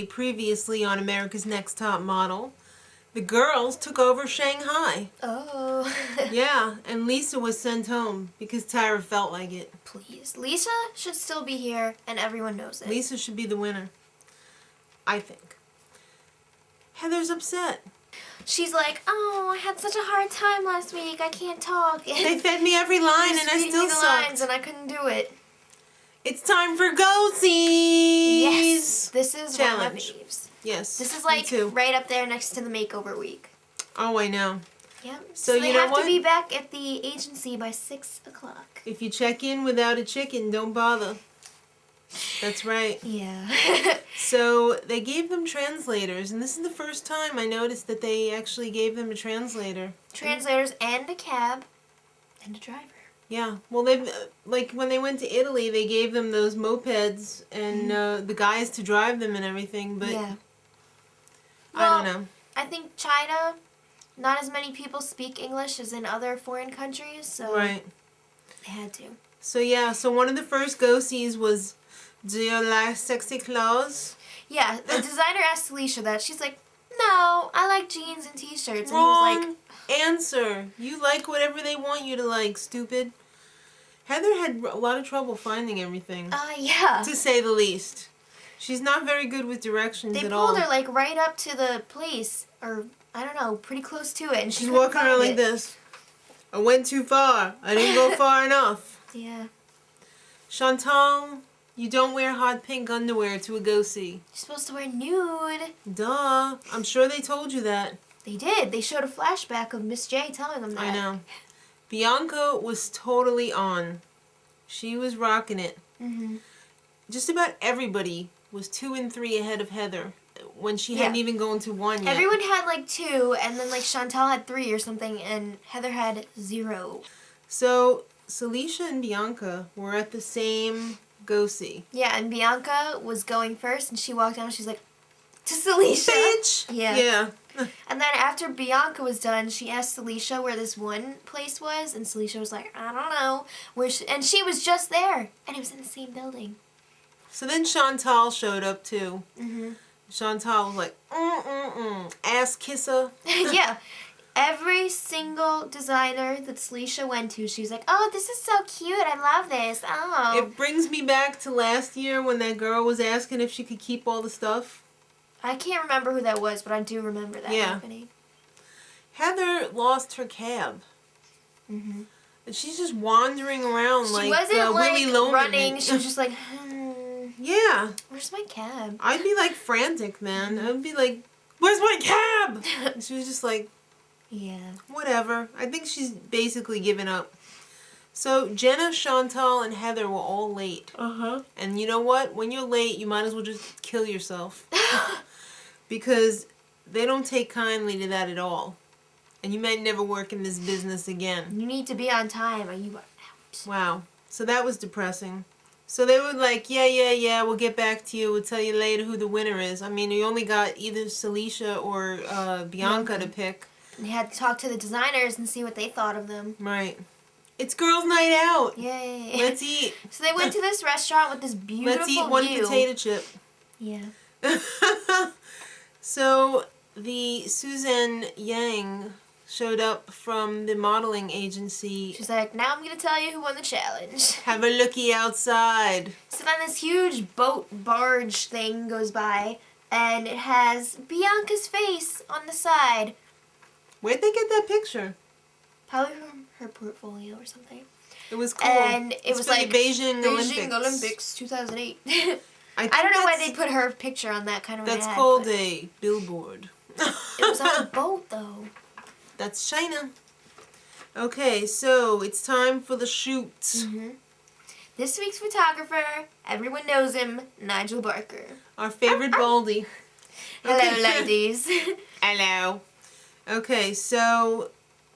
Previously on America's Next Top Model, the girls took over Shanghai. Oh. Yeah, and Lisa was sent home because Tyra felt like it. Please. Lisa should still be here, and everyone knows it. Lisa should be the winner, I think. Heather's upset. She's like, oh, I had such a hard time last week. I can't talk. They fed me every line and I still sucked. Lines and I couldn't do it. It's time for go-sees! Yes, this is challenge. one of my faves. Yes, this is like right up there next to the makeover week. Oh, I know. Yep. So you you know have what? to be back at the agency by 6 o'clock. If you check in without a chicken, don't bother. That's right. Yeah. So they gave them translators, and this is the first time I noticed that they actually gave them a translator. Translators and a cab and a driver. Yeah. Well, they've like when they went to Italy, they gave them those mopeds and the guys to drive them and everything. But yeah. I don't know. I think China, not as many people speak English as in other foreign countries, so right. They had to. So yeah. So one of the first go-sees was, do you like sexy clothes? Yeah. The designer asked Alicia that. She's like, no, I like jeans and t-shirts. And Wrong he was like, answer. You like whatever they want you to like, stupid. Heather had a lot of trouble finding everything. Yeah. To say the least. She's not very good with directions at all. They pulled her like right up to the place, or I don't know, pretty close to it. And she's walking around like this. I went too far. I didn't go far enough. Yeah. Chantal, you don't wear hot pink underwear to a go-see. You're supposed to wear nude. Duh. I'm sure they told you that. They did. They showed a flashback of Miss J telling them that. I know. Bianca was totally on. She was rocking it. Just about everybody was 2 and 3 ahead of Heather when she hadn't even gone to 1 yet. Everyone had like 2, and then like Chantal had 3 or something, and Heather had 0. So Alicia and Bianca were at the same go-see. Yeah, and Bianca was going first, and she walked down and she's like, to Alicia. Bitch! Yeah. And then after Bianca was done, she asked Alicia where this one place was, and Alicia was like, I don't know. And she was just there, and it was in the same building. So then Chantal showed up too. Chantal was like, ass kisser. Yeah. Every single designer that Alicia went to, she was like, oh, this is so cute. I love this. Oh. It brings me back to last year when that girl was asking if she could keep all the stuff. I can't remember who that was, but I do remember that happening. Heather lost her cab. And she's just wandering around like Willy Loman. Running. She was just like, yeah. Where's my cab? I'd be like frantic, man. I'd be like, where's my cab? And she was just like, yeah. Whatever. I think she's basically given up. So Jenna, Chantal, and Heather were all late. And you know what? When you're late, you might as well just kill yourself. Because they don't take kindly to that at all. And you might never work in this business again. You need to be on time or you are out. Wow. So that was depressing. So they were like, yeah, we'll get back to you. We'll tell you later who the winner is. I mean, you only got either Alicia or Bianca to pick. And they had to talk to the designers and see what they thought of them. Right. It's girls' night out. Yay. Let's eat. So they went to this restaurant with this beautiful Let's eat one view. potato chip. Yeah. So the Suzanne Yang showed up from the modeling agency. She's like, now I'm going to tell you who won the challenge. Have a looky outside. So then this huge boat barge thing goes by, and it has Bianca's face on the side. Where'd they get that picture? Probably from her portfolio or something. It was cool. And it was like Beijing Olympics 2008. I don't know why they put her picture on that kind of That's ad, called a billboard. It was on a boat, though. That's China. Okay, so it's time for the shoot. This week's photographer, everyone knows him, Nigel Barker. Our favorite Baldy. Hello, ladies. Hello. Okay, so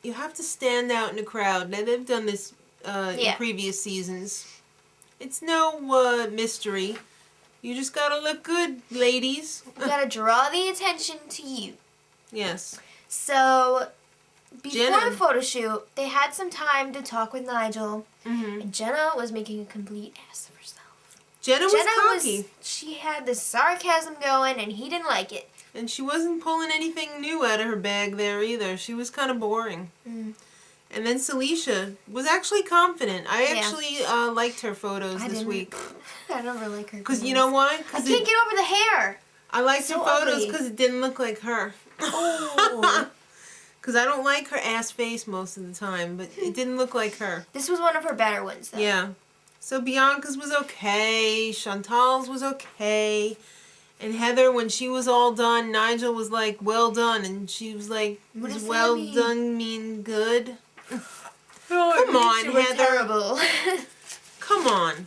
you have to stand out in a crowd. Now, they've done this in previous seasons. It's no mystery. You just gotta look good, ladies. You gotta draw the attention to you. Yes. So, before the photo shoot, they had some time to talk with Nigel, and Jenna was making a complete ass of herself. Jenna was cocky. She had this sarcasm going, and he didn't like it. And she wasn't pulling anything new out of her bag there either. She was kind of boring. And then Celicia was actually confident. I actually liked her photos this week. I don't really like her. Because you know why? I can't get over the hair. I liked her photos because it didn't look like her. Oh. Because I don't like her ass face most of the time, but it didn't look like her. This was one of her better ones, though. Yeah. So Bianca's was okay. Chantal's was okay. And Heather, when she was all done, Nigel was like, well done. And she was like, does well done mean good? Come on, Heather. Terrible. Come on.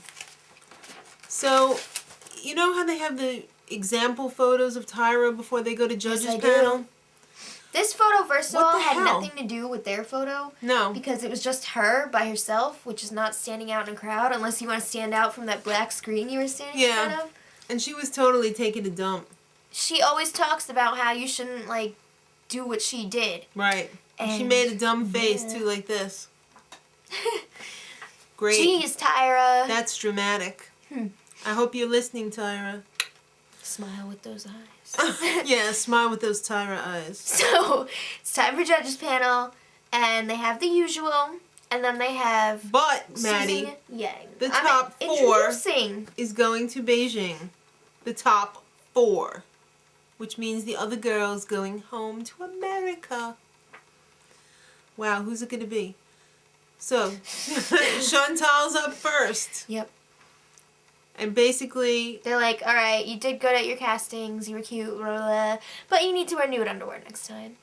So, you know how they have the example photos of Tyra before they go to judges panel? This photo, first of all, had nothing to do with their photo. No. Because it was just her by herself, which is not standing out in a crowd, unless you want to stand out from that black screen you were standing in front of. And she was totally taking a dump. She always talks about how you shouldn't, like, do what she did. Right. And she made a dumb face, too, like this. Great. Jeez, Tyra. That's dramatic. I hope you're listening, Tyra. Smile with those eyes. Yeah, smile with those Tyra eyes. So, it's time for judges panel, and they have the usual, and then they have... But, Maddie, the top 4 is going to Beijing. The top 4. Which means the other girl's going home to America. Wow, who's it going to be? So, Chantal's up first. Yep. And basically... They're like, alright, you did good at your castings, you were cute, blah, blah, blah, but you need to wear nude underwear next time.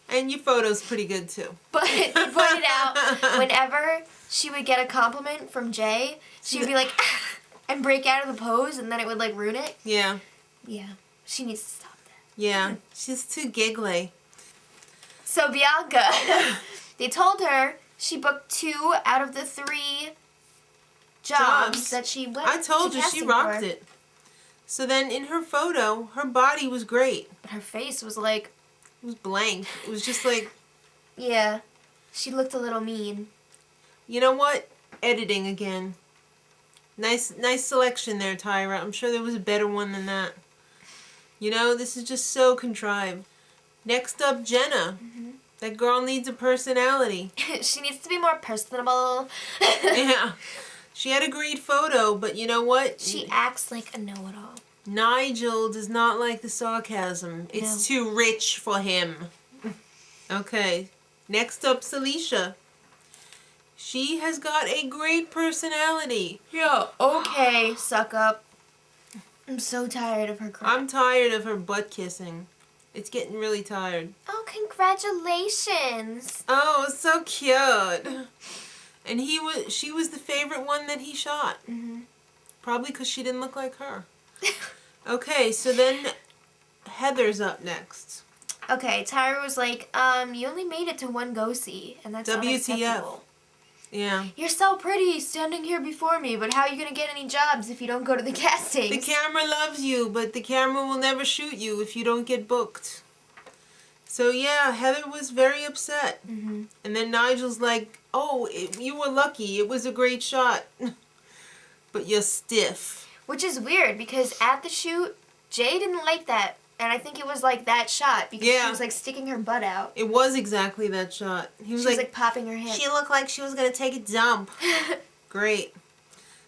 And your photo's pretty good, too. But they pointed out, whenever she would get a compliment from Jay, she would be like, and break out of the pose, and then it would, like, ruin it. Yeah. Yeah. She needs to stop that. Yeah. She's too giggly. So, Bianca, they told her she booked 2 out of the 3 jobs that she went I told you, she rocked it. So then in her photo, her body was great. But her face was like... It was blank. It was just like... Yeah. She looked a little mean. You know what? Editing again. Nice selection there, Tyra. I'm sure there was a better one than that. You know, this is just so contrived. Next up, Jenna. That girl needs a personality. She needs to be more personable. Yeah. She had a great photo, but you know what? She acts like a know-it-all. Nigel does not like the sarcasm. It's too rich for him. Okay. Next up, Celicia. She has got a great personality. Yeah, okay, suck up. I'm so tired of her crying. I'm tired of her butt kissing. It's getting really tired. Oh, congratulations. Oh, so cute. And she was the favorite one that he shot. Probably because she didn't look like her. Okay, so then Heather's up next. Okay, Tyra was like, you only made it to 1 go-see, and that's unacceptable. Yeah. You're so pretty standing here before me, but how are you going to get any jobs if you don't go to the castings? The camera loves you, but the camera will never shoot you if you don't get booked. So yeah, Heather was very upset. And then Nigel's like, oh, you were lucky. It was a great shot. But you're stiff. Which is weird, because at the shoot, Jay didn't like that. And I think it was like that shot, because she was like sticking her butt out. It was exactly that shot. She was like popping her head. She looked like she was going to take a dump. Great.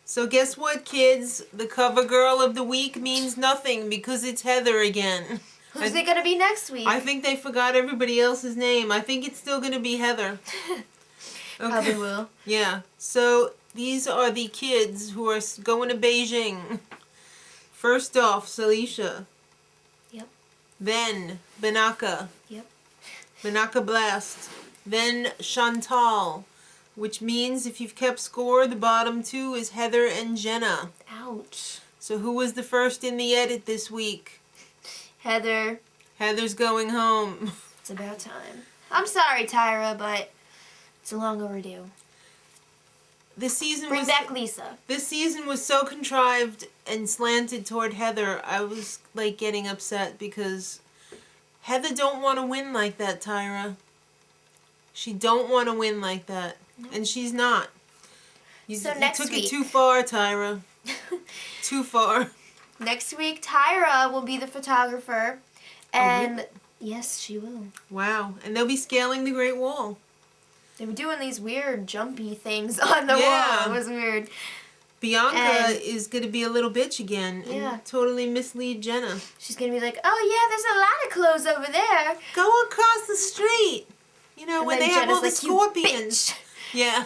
So guess what, kids? The cover girl of the week means nothing because it's Heather again. Who's it going to be next week? I think they forgot everybody else's name. I think it's still going to be Heather. Okay. Probably will. Yeah. So these are the kids who are going to Beijing. First off, Celicia. Yep. Then Bianca. Yep. Bianca Blast. Then Chantal. Which means if you've kept score, the bottom 2 is Heather and Jenna. Ouch. So who was the first in the edit this week? Heather. Heather's going home. It's about time. I'm sorry, Tyra, but it's long overdue. Bring back Lisa. This season was so contrived and slanted toward Heather, I was like getting upset because Heather don't want to win like that, Tyra. She don't want to win like that. No. And she's not. You So took next it week. too far, Tyra. Too far. Next week, Tyra will be the photographer. And really? yes, she will. Wow. And they'll be scaling the Great Wall. They were doing these weird jumpy things on the Yeah. wall. It was weird. Bianca And- is going to be a little bitch again and totally mislead Jenna. She's going to be like, oh yeah, there's a lot of clothes over there. Go across the street. You know, And when then they have Jenna's all the like, "You scorpions. bitch." Yeah.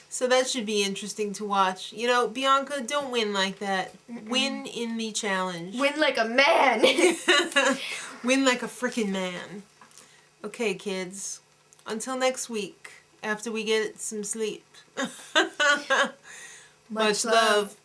So that should be interesting to watch. You know, Bianca, don't win like that. Win in the challenge. Win like a man. Win like a frickin' man. Okay, kids. Until next week, after we get some sleep. Much love.